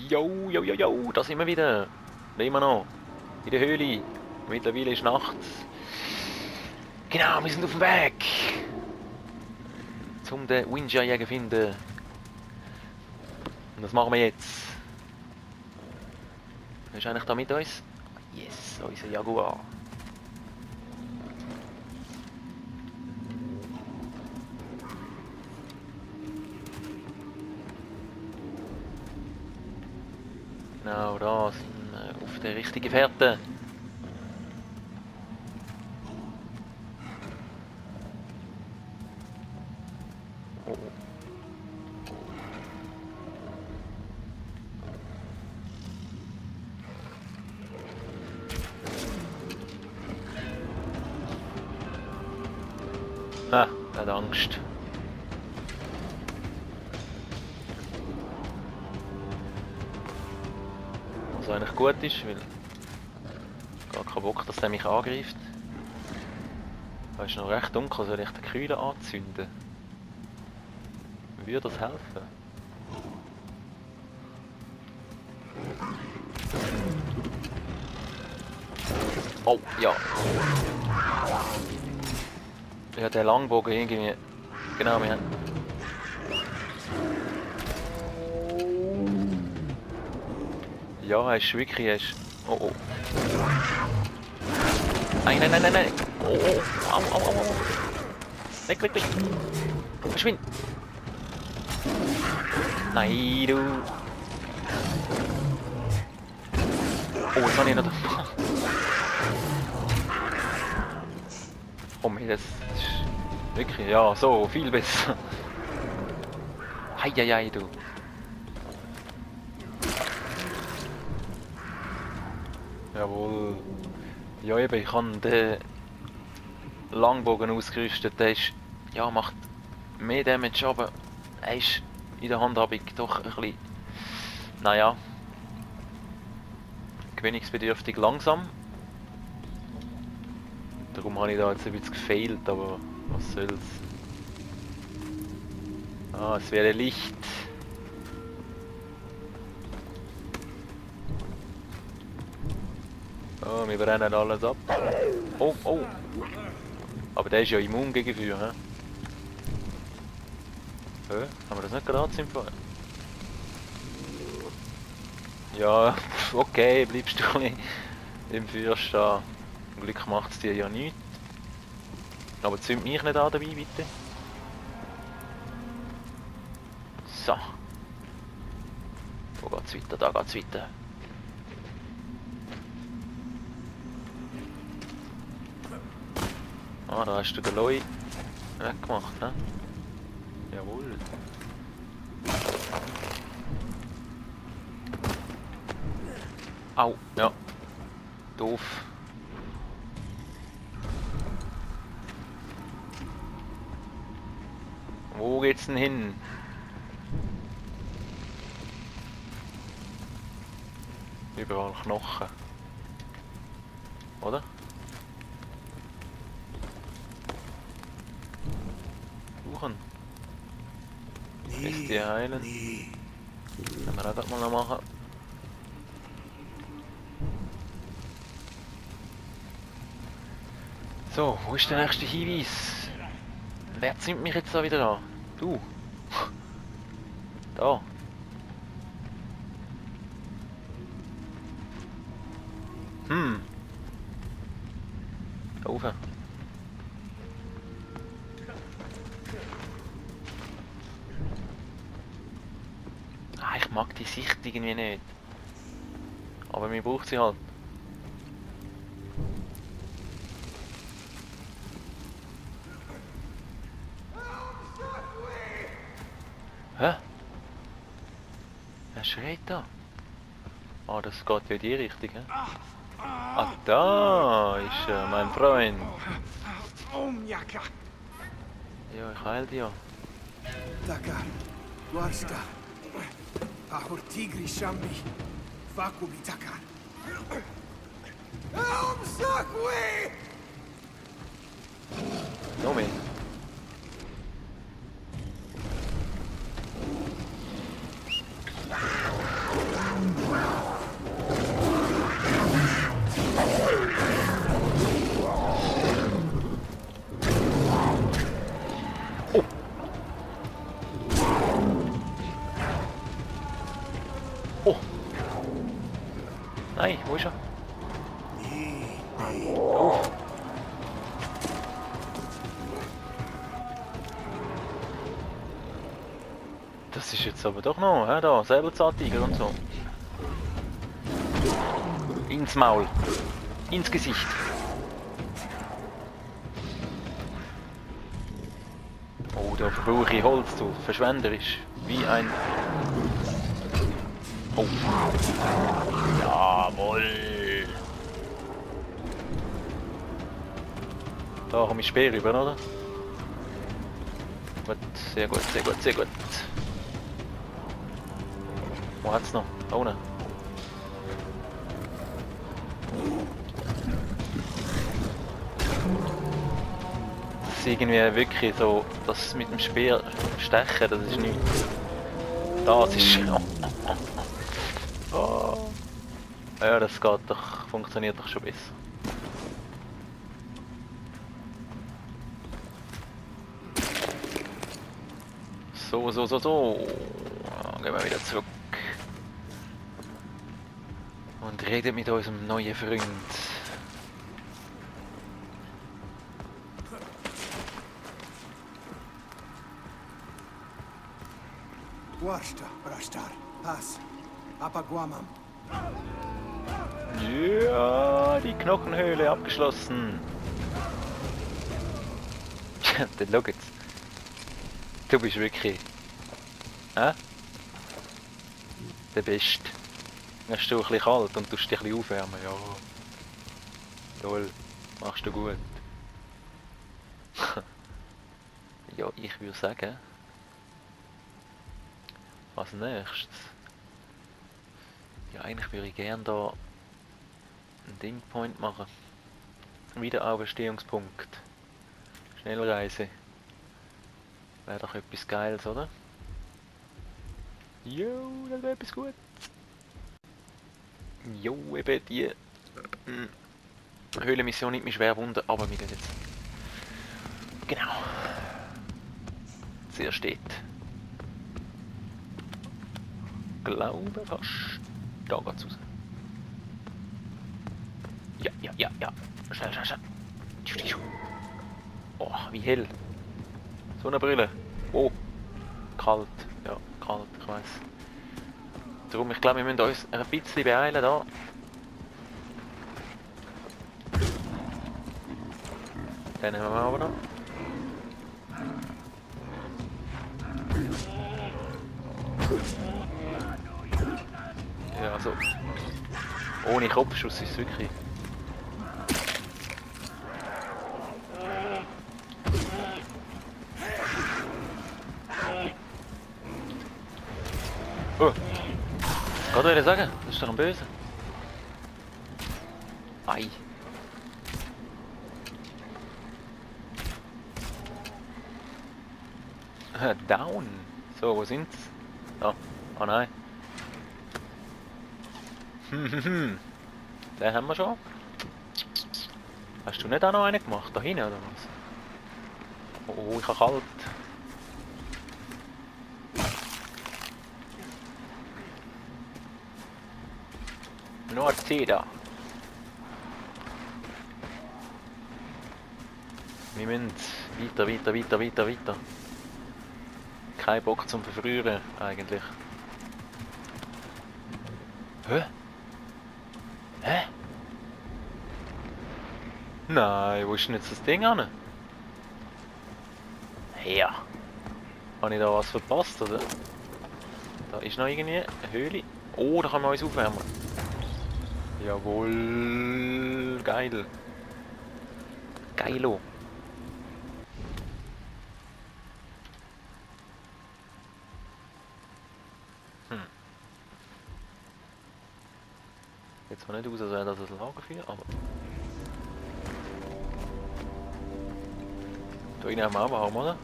Jo, jo, jo, jo, da sind wir wieder. Immer noch. In der Höhle. Mittlerweile ist nachts. Genau, wir sind auf dem Weg. Zum den Winja-Jäger finden. Und das machen wir jetzt. Wer ist eigentlich da mit uns? Yes, unser Jaguar. Genau, da sind wir auf der richtigen Fährte. Oh. Ah, er hat Angst. Was eigentlich gut ist, weil gar keinen Bock, dass der mich angreift. Da ist noch recht dunkel, soll ich den Kühler anzünden? Würde das helfen? Oh, ja. Ja, der Langbogen irgendwie. Genau, wir haben. Ja, er ist wirklich. Er ist... Oh, oh. Nein, nein, nein, nein, nein. Oh, oh. Au, au, au, au. Weg, weg, weg. Verschwind. Nein, du. Oh, jetzt habe ich noch. Oh, mir das ist wirklich. Ja, so, viel besser. Heieiei, du. Jawohl. Ja, eben, ich habe den Langbogen ausgerüstet. Der ist, ja, macht mehr Damage, aber er ist in der Handhabung doch ein bisschen, naja, gewöhnungsbedürftig langsam. Darum habe ich da jetzt ein bisschen gefailt, aber was soll's. Ah, es wäre Licht. Oh, wir brennen alles ab. Oh, oh. Aber der ist ja immun gegen Feuer, hä? Hä? Haben wir das nicht gerade anzünden? Ja, okay, bleibst du ein bisschen im Feuer stehen. Zum Glück macht es dir ja nichts. Aber zünd mich nicht an dabei, bitte. So. Wo geht's weiter? Da geht's weiter. Ah, da hast du den Loi weggemacht, ne? Jawohl. Au, ja. Doof. Wo geht's denn hin? Überall Knochen. Oder? Suchen. Bis die heilen. Können wir das mal noch machen. So, wo ist der nächste Hinweis? Wer zieht mich jetzt da wieder an? Du. Da. Da oben. Ah, ich mag die Sicht irgendwie nicht. Aber man braucht sie halt. Hä? Wer schreit da? Ah, das geht ja in die Richtung, hä? Ah, da ist er, mein Freund. Ja, ich heil dich ja. Takar, Warska, Ahor Tigri Shambi, Vakubi Takar. Sakwe! Noch mehr. Nein, wo ist er? Nee. Oh. Das ist jetzt aber doch noch, hä, da, Säbelzahntiger und so. Ins Maul. Ins Gesicht. Oh, da verbrauche ich Holz, du. Verschwenderisch. Wie ein... Oh. Jawohl. Da komme ich Speer rüber, oder? Gut, sehr gut, sehr gut, sehr gut. Wo hat's noch? Da unten. Das ist irgendwie wirklich so, das mit dem Speer stechen, das ist nichts. Das ist... Oh. Ja, das geht doch, funktioniert doch schon besser. So. Gehen wir wieder zurück. Und reden mit unserem neuen Freund. Guarsta, Brastar. As. Apaguamam. Ja, die Knochenhöhle abgeschlossen. Dann schau jetzt. Du bist wirklich... Hä? Der Beste. Dann hast du ein bisschen kalt und tust dich ein bisschen aufwärmen. Ja. Toll. Machst du gut. Ja, ich würde sagen... Was nächstes? Ja, eigentlich würde ich gerne da einen Dingpoint machen. Wiederauferstehungspunkt. Schnellreise. Wäre doch etwas Geiles, oder? Jo, das wäre etwas gut. Jo, eben die Höhlenmission nimmt mich schwer wunder, aber wir gehen jetzt. Genau. Sehr steht. Glaube fast. Da geht's raus. Ja. Schnell. Oh, wie hell. Sonnenbrille. Oh. Kalt. Ja, kalt, ich weiss. Darum, ich glaube, wir müssen uns ein bisschen beeilen da. Den nehmen wir aber noch. Ja, also. Ohne Kopfschuss ist es wirklich. Oh! Was wollte ich sagen? Das ist doch ein Böse. Ei. Down. So, wo sind's? Da. Oh nein. Den haben wir schon. Hast du nicht auch noch einen gemacht? Da hinten oder was? Oh, ich habe kalt. Nordsee da. Wir müssen weiter. Kein Bock zum Verfrieren eigentlich. Hä? Nein, wo ist denn jetzt das Ding an? Ja. Habe ich da was verpasst, oder? Da ist noch irgendwie eine Höhle. Oh, da können wir uns aufwärmen. Jawohl. Geil. Geilo. Jetzt zwar nicht aus, als wäre das ein Lagerfeuer, aber... Da rein haben wir auch warm, oder?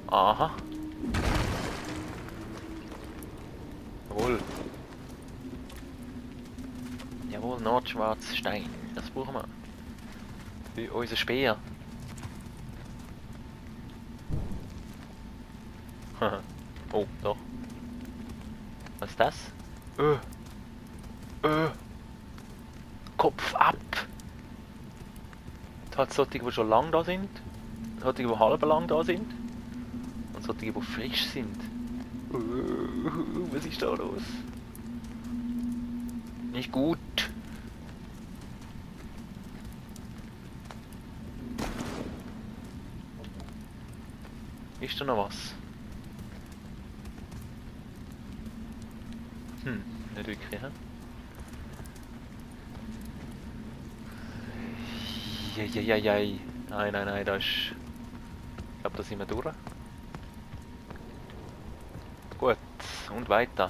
Aha. Jawohl. Jawohl, Nordschwarzstein. Das brauchen wir. Für unser Speer. Oh, doch. Was ist das? Kopf ab! Es hat solche, die schon lang da sind, solche, die halb lang da sind und solche, die frisch sind. Was ist da los? Nicht gut. Ist da noch was? Nicht wirklich, hä? Jei. Nein, da ist... Ich glaube, da sind wir durch. Gut, und weiter.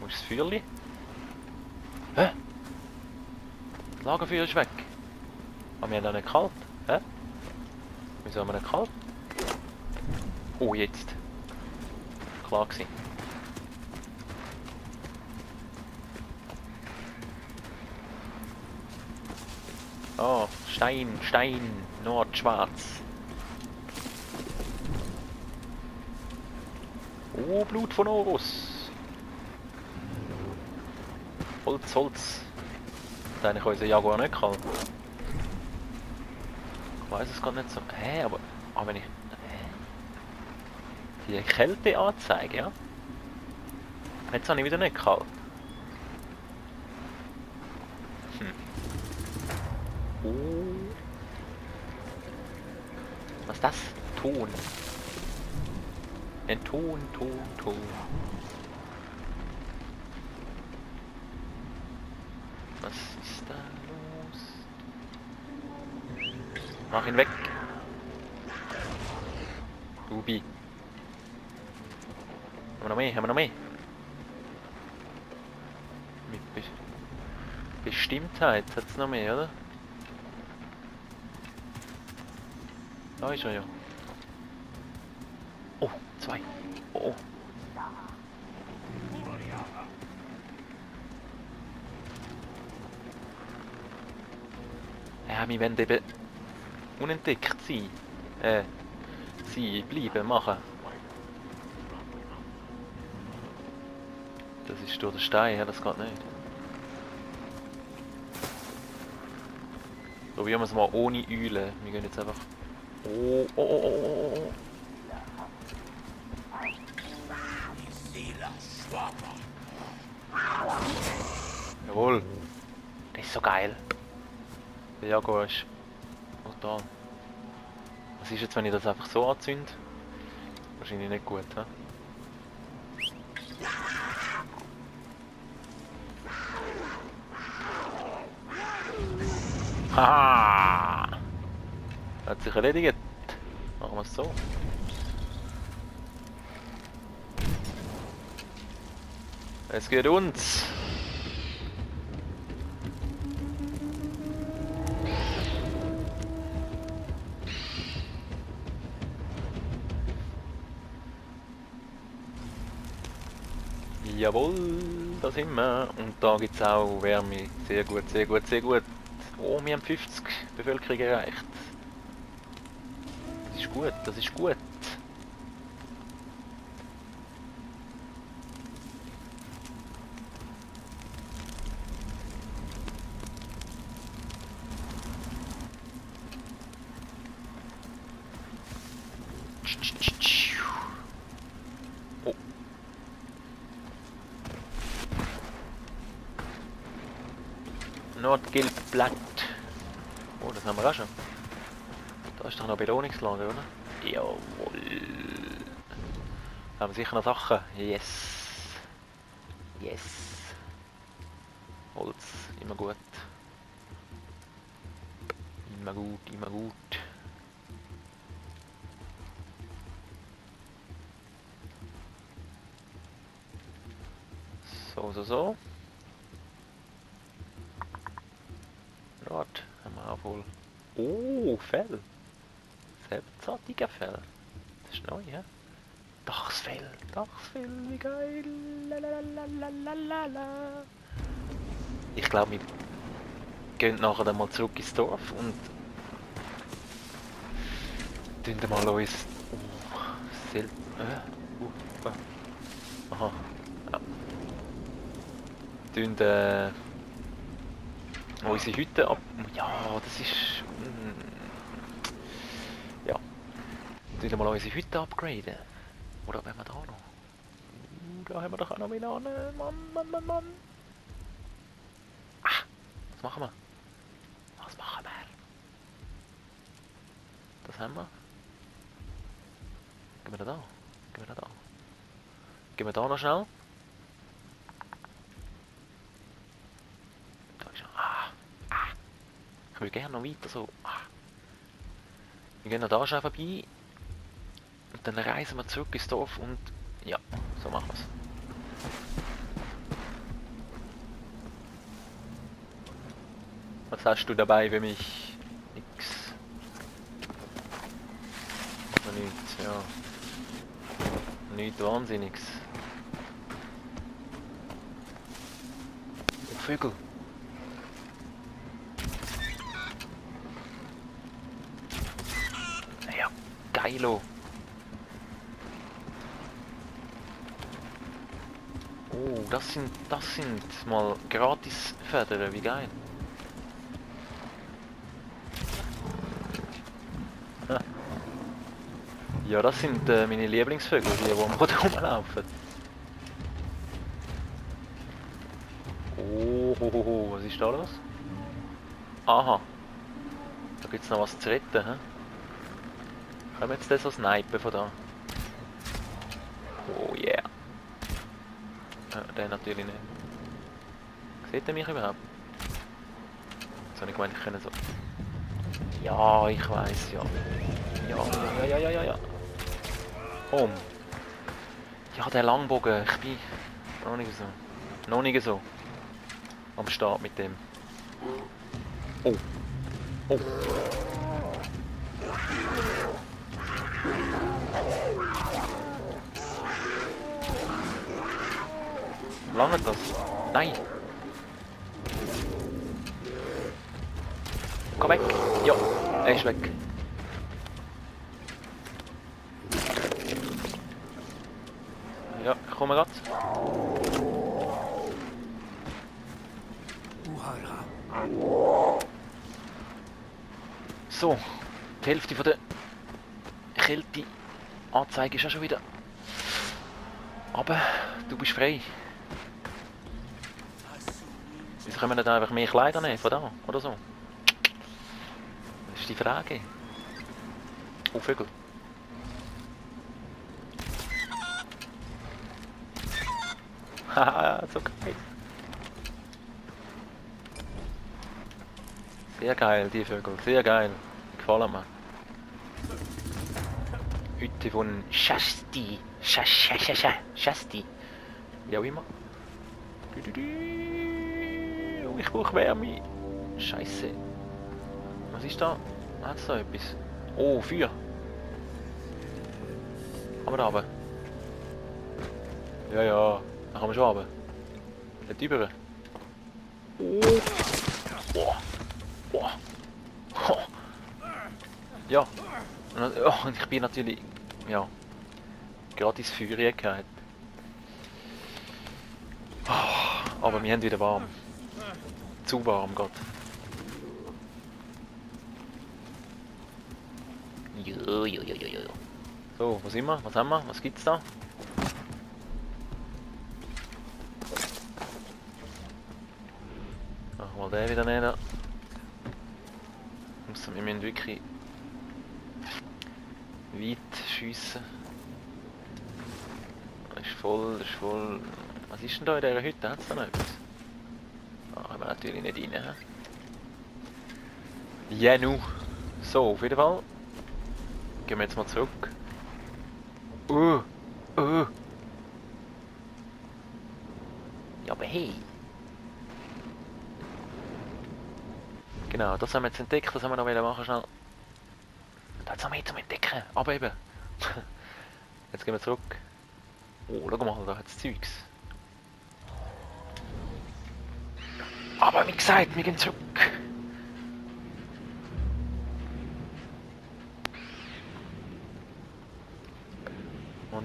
Wo ist das Feuerli? Hä? Das Lagerfeuer ist weg. Aber wir haben da nicht kalt. Hä? Wieso haben wir nicht kalt? Oh, jetzt. Klar gewesen. Oh, Stein, Nordschwarz. Oh, Blut von Horus. Holz. Da habe ich unseren Jaguar nicht kalt. Ich weiß es gar nicht so. Hä, aber wenn ich... Die Kälteanzeige, ja? Jetzt habe ich wieder nicht kalt. Oh. Was ist das? Ton. Ein Ton. Was ist da los? Mach ihn weg. Ruby. Haben wir noch mehr? Mit Bestimmtheit hat es noch mehr, oder? Da ist er ja. Oh, 2. Oh. Ja, wir wollen eben unentdeckt sein. Bleiben, machen. Das ist durch den Stein, ja, das geht nicht. Probieren wir es mal ohne Eule. Wir gehen jetzt einfach... Oh. Jawohl. Das ist so geil. Der Jaguar ist brutal. Was ist jetzt, wenn ich das einfach so anzünde? Wahrscheinlich nicht gut, hä? Haha! Hat sich erledigt. Machen wir es so. Es geht uns. Jawohl, da sind wir. Und da gibt es auch Wärme. Sehr gut. Oh, wir haben 50 Bevölkerung erreicht. Das ist gut. Oh. Nordgelbblatt. Oh, das haben wir auch schon. Da ist doch noch Belohnungslager, oder? Jawohl. Da haben wir sicher noch Sachen. Yes. Holz, immer gut. Immer gut. So. Dort haben wir auch wohl. Oh, Fell. Selbstartiger Fell. Das ist neu, ja? Dachsfell, wie geil. Lalalala. Ich glaube, wir gehen nachher dann mal zurück ins Dorf und Tun wir mal uns... Sel... Aha. Ja. Tun unsere Hütte ab... Ja, das ist... Ja. Tun wir mal unsere Hütte upgraden. Oder wenn wir da noch... Da haben wir doch auch noch wieder eine... Mann. Ah, was machen wir? Was machen wir? Das haben wir. Gehen wir da? Gehen wir da noch schnell? Da ist er. Ich will gerne noch weiter so. Wir gehen noch da schon vorbei. Und dann reisen wir zurück ins Dorf und... Ja, so machen wir es. Was hast du dabei für mich? Nix. Noch nichts, ja. Nichts Wahnsinniges. Oh, Vögel. Ja, geilo. Oh, das sind mal gratis Federn, wie geil. Ja, das sind meine Lieblingsvögel, die am Boden rumlaufen. Oh, was ist da los? Aha. Da gibt es noch was zu retten, hä? Können wir jetzt das so snipen von da? Oh yeah. Den natürlich nicht. Sieht er mich überhaupt? Jetzt habe ich gemeint, ich könnte so... Ja, ich weiß ja. Ja. Komm. Ja, der Langbogen, ich bin noch nicht so am Start mit dem. Oh. Lange das? Nein. Komm weg. Ja, er ist weg. Ja, ich komme grad. So, die Hälfte von der Kälte-Anzeige ist ja schon wieder. Aber du bist frei. Wieso können wir nicht einfach mehr Kleider nehmen von da oder so? Das ist die Frage. Oh, Vögel. Haha, so geil. Sehr geil, die Vögel, sehr geil. Gefallen mir. Hütte von Shasti. Shasti. Wie auch immer. Oh, ich brauche Wärme. Scheiße. Was ist da? Hat es da etwas? Oh, Feuer. Aber da runter. Ja. Da kann man schon runter. Dort über. Oh. Ja. Und ich bin natürlich... Ja. Gratis Feuer gehabt. Aber wir haben wieder warm. Zu warm, Gott. Jo. So, wo sind wir? Was haben wir? Was gibt's da? Ach, mal den wieder nehmen. Wir müssen wirklich weit schiessen. Das ist voll. Was ist denn da in dieser Hütte? Hat es da noch etwas? Ah, haben wir natürlich nicht rein. Ja, nu. So, auf jeden Fall. Gehen wir jetzt mal zurück. Ja, aber hey. Genau, das haben wir jetzt entdeckt, das haben wir noch machen schnell. Das haben wir jetzt zum Entdecken, aber eben. Jetzt gehen wir zurück. Oh, schau mal, da hat es Zeugs. Aber wie gesagt, wir gehen zurück.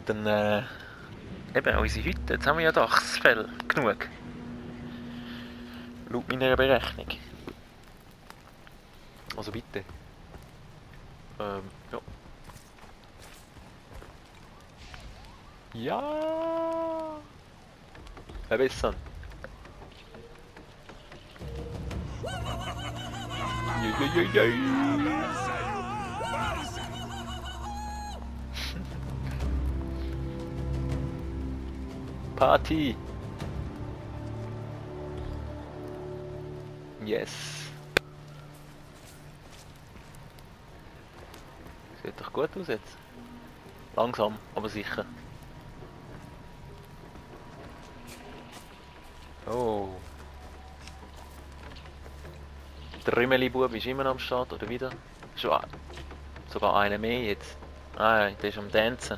dann eben unsere Hütte. Jetzt haben wir ja Dachsfell genug. Laut meiner Berechnung. Also bitte. Ja. Ja. Verbessern. Party. Yes. Sieht doch gut aus jetzt. Langsam, aber sicher. Oh. Der Rümmeli-Bub ist immer noch am Start, oder wieder? Schon sogar einer mehr jetzt. Ah, der ist am Dancen.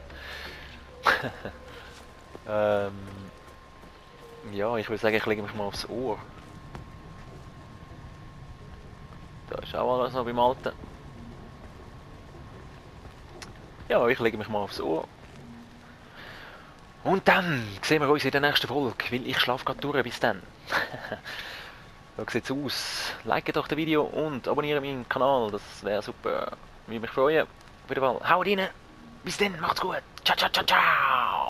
Ja, ich würde sagen, ich lege mich mal aufs Ohr. Da ist auch alles noch beim Alten. Ja, ich lege mich mal aufs Ohr. Und dann sehen wir uns in der nächsten Folge, weil ich schlafe gerade durch. Bis dann. So sieht's aus. Like doch das Video und abonniere meinen Kanal, das wäre super. Würde mich freuen. Auf jeden Fall, haut rein. Bis dann, macht's gut. Ciao, ciao, ciao, ciao.